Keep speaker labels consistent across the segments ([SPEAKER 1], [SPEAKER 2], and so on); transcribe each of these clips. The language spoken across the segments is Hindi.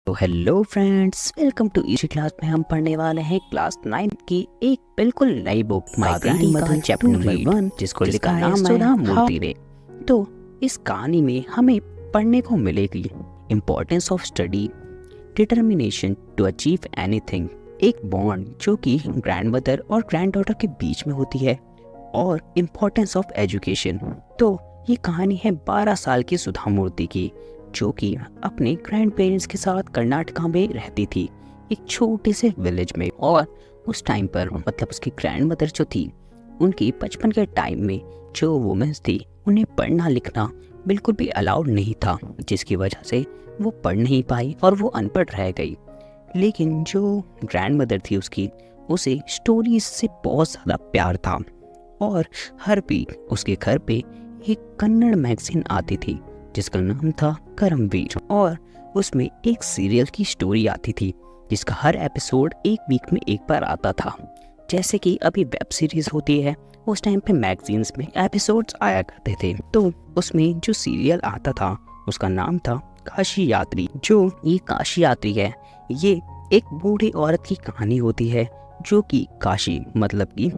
[SPEAKER 1] तो hello friends, welcome to easy class में हम पढ़ने वाले हैं क्लास 9 की एक बिल्कुल नई book my grandmother chapter number 1 जिसको लिखा है सुधा मूर्ति ने। तो इस कहानी में हमें पढ़ने को मिलेगी importance of study, determination to achieve anything, एक बॉन्ड जो कि ग्रैंडमदर और ग्रैंडडॉटर के बीच में होती है, और इम्पोर्टेंस ऑफ एजुकेशन। तो ये कहानी है 12 साल की सुधा मूर्ति की, जो कि अपने ग्रैंड पेरेंट्स के साथ कर्नाटका में रहती थी, एक छोटे से विलेज में। और उस टाइम पर मतलब उसकी ग्रैंड मदर जो थी, उनकी बचपन के टाइम में जो वुमेन्स थी उन्हें पढ़ना लिखना बिल्कुल भी अलाउड नहीं था, जिसकी वजह से वो पढ़ नहीं पाई और वो अनपढ़ रह गई। लेकिन जो ग्रैंड मदर थी उसकी, उसे स्टोरीज से बहुत ज़्यादा प्यार था, और हर वीक उसके घर पे एक कन्नड़ मैगजीन आती थी जिसका नाम था करमवीर, और उसमें एक सीरियल की स्टोरी आती थी जिसका हर एपिसोड एक वीक में एक बार आता था। जैसे कि अभी वेब सीरीज होती है, उस टाइम पे मैगजीन्स में एपिसोड्स आया करते थे। तो उसमें जो सीरियल आता था उसका नाम था काशी यात्री। जो ये काशी यात्री है, ये एक बूढ़ी औरत की कहानी होती है जो कि काशी मतलब कि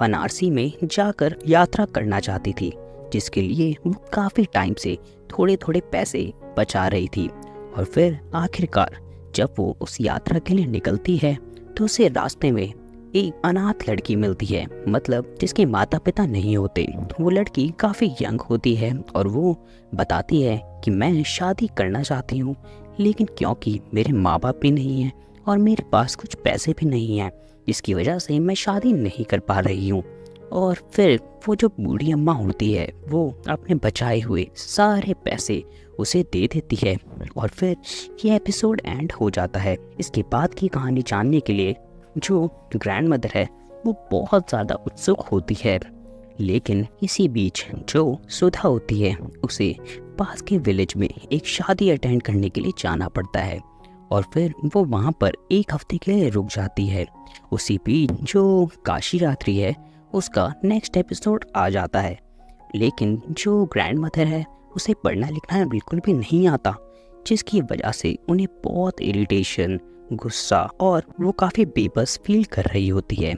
[SPEAKER 1] बनारसी में जाकर यात्रा करना चाहती थी, जिसके लिए वो काफ़ी टाइम से थोड़े थोड़े पैसे बचा रही थी। और फिर आखिरकार जब वो उस यात्रा के लिए निकलती है तो उसे रास्ते में एक अनाथ लड़की मिलती है, मतलब जिसके माता पिता नहीं होते। वो लड़की काफ़ी यंग होती है और वो बताती है कि मैं शादी करना चाहती हूँ, लेकिन क्योंकि मेरे माँ बाप भी नहीं हैं और मेरे पास कुछ पैसे भी नहीं हैं, जिसकी वजह से मैं शादी नहीं कर पा रही हूँ। और फिर वो जो बूढ़ी अम्मा होती है वो अपने बचाए हुए सारे पैसे उसे दे देती है, और फिर ये एपिसोड एंड हो जाता है। इसके बाद की कहानी जानने के लिए जो ग्रैंड मदर है वो बहुत ज़्यादा उत्सुक होती है। लेकिन इसी बीच जो सुधा होती है उसे पास के विलेज में एक शादी अटेंड करने के लिए जाना पड़ता है, और फिर वो वहाँ पर एक हफ्ते के लिए रुक जाती है। उसी बीच जो काशी यात्री है उसका नेक्स्ट एपिसोड आ जाता है, लेकिन जो ग्रैंड मदर है उसे पढ़ना लिखना बिल्कुल भी नहीं आता, जिसकी वजह से उन्हें बहुत इरिटेशन, गुस्सा और वो काफ़ी बेबस फील कर रही होती है।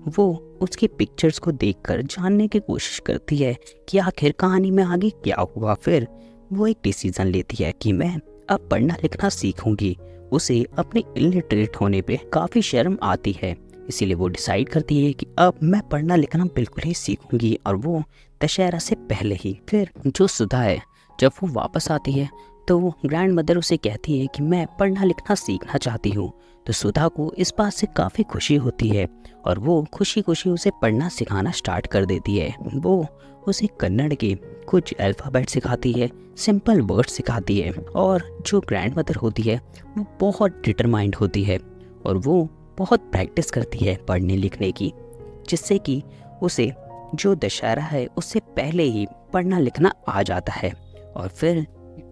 [SPEAKER 1] वो उसके पिक्चर्स को देखकर जानने की कोशिश करती है कि आखिर कहानी में आगे क्या हुआ। फिर वो एक डिसीज़न लेती है कि मैं अब पढ़ना लिखना सीखूंगी। उसे अपने इलिटरेट होने पे काफ़ी शर्म आती है, इसीलिए वो डिसाइड करती है कि अब मैं पढ़ना लिखना बिल्कुल ही सीखूंगी, और वो दशहरा से पहले ही। फिर जो सुधा है जब वो वापस आती है तो ग्रैंड मदर उसे कहती है कि मैं पढ़ना लिखना सीखना चाहती हूँ। तो सुधा को इस बात से काफ़ी खुशी होती है और वो खुशी खुशी उसे पढ़ना सिखाना स्टार्ट कर देती है। वो उसे कन्नड़ के कुछ अल्फ़ाबेट सिखाती है, सिंपल वर्ड सिखाती है, और जो ग्रैंड मदर होती है वो बहुत डिटरमाइंड होती है और वो बहुत प्रैक्टिस करती है पढ़ने लिखने की, जिससे कि उसे जो दशहरा है उससे पहले ही पढ़ना लिखना आ जाता है। और फिर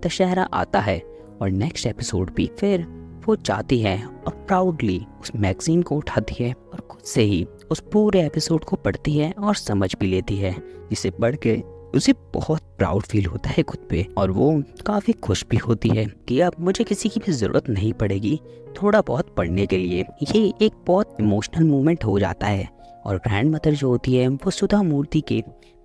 [SPEAKER 1] दशहरा आता है और नेक्स्ट एपिसोड भी फिर वो चाहती है और प्राउडली उस मैगजीन को उठाती है और खुद से ही उस पूरे एपिसोड को पढ़ती है और समझ भी लेती है, जिसे पढ़ के उसे बहुत प्राउड फील होता है खुद पे, और वो काफ़ी खुश भी होती है कि अब मुझे किसी की भी ज़रूरत नहीं पड़ेगी थोड़ा बहुत पढ़ने के लिए। ये एक बहुत इमोशनल मोमेंट हो जाता है, और ग्रैंड मदर जो होती है वो सुधा मूर्ति के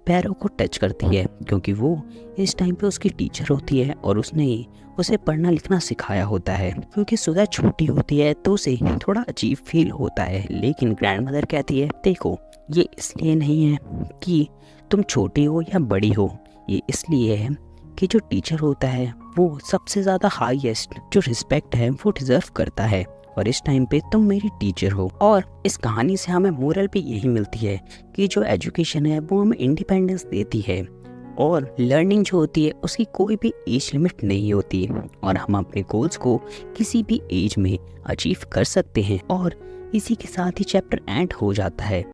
[SPEAKER 1] पैरों को टच करती है, क्योंकि वो इस टाइम पे उसकी टीचर होती है और उसने उसे पढ़ना लिखना सिखाया होता है। क्योंकि सुधा छोटी होती है तो उसे थोड़ा अजीब फील होता है, लेकिन ग्रैंड मदर कहती है देखो ये इसलिए नहीं है कि तुम छोटी हो या बड़ी हो, ये इसलिए है कि जो टीचर होता है वो सबसे ज़्यादा हाईएस्ट जो रिस्पेक्ट है वो डिज़र्व करता है, और इस टाइम पे तुम मेरी टीचर हो। और इस कहानी से हमें मोरल भी यही मिलती है कि जो एजुकेशन है वो हमें इंडिपेंडेंस देती है, और लर्निंग जो होती है उसकी कोई भी एज लिमिट नहीं होती, और हम अपने गोल्स को किसी भी एज में अचीव कर सकते हैं। और इसी के साथ ही चैप्टर एंड हो जाता है।